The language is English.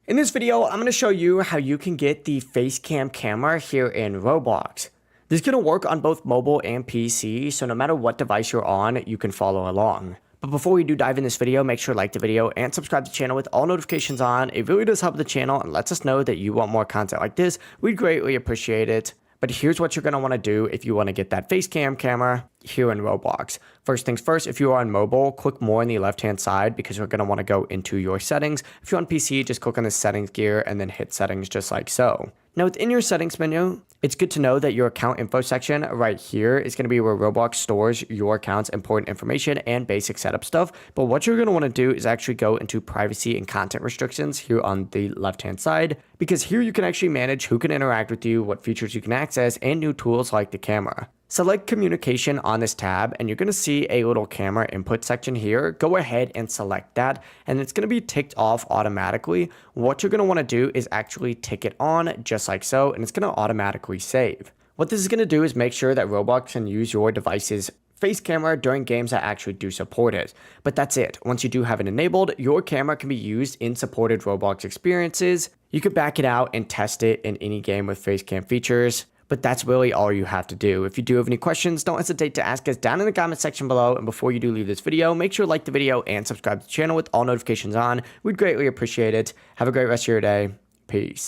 In this video, I'm going to show you how you can get the face cam camera here in Roblox. This is going to work on both mobile and PC, so no matter what device you're on, you can follow along. But before we do dive in this video, make sure to like the video and subscribe to the channel with all notifications on. It really does help the channel and lets us know that you want more content like this. We'd greatly appreciate it. But here's what you're going to want to do if you want to get that face cam camera here in Roblox. First things first, if you are on mobile, click more on the left-hand side because you're going to want to go into your settings. If you're on PC, just click on the settings gear and then hit settings just like so. Now within your settings menu, it's good to know that your account info section right here is going to be where Roblox stores your account's important information and basic setup stuff. But what you're going to want to do is actually go into privacy and content restrictions here on the left-hand side, because here you can actually manage who can interact with you, what features you can access, and new tools like the camera. Select communication on this tab and you're going to see a little camera input section here. Go ahead and select that and it's going to be ticked off automatically. What you're going to want to do is actually tick it on just like so, and it's going to automatically save. What this is going to do is make sure that Roblox can use your device's face camera during games that actually do support it. But that's it. Once you do have it enabled, your camera can be used in supported Roblox experiences. You can back it out and test it in any game with face cam features. But that's really all you have to do. If you do have any questions, don't hesitate to ask us down in the comment section below. And before you do leave this video, make sure to like the video and subscribe to the channel with all notifications on. We'd greatly appreciate it. Have a great rest of your day. Peace.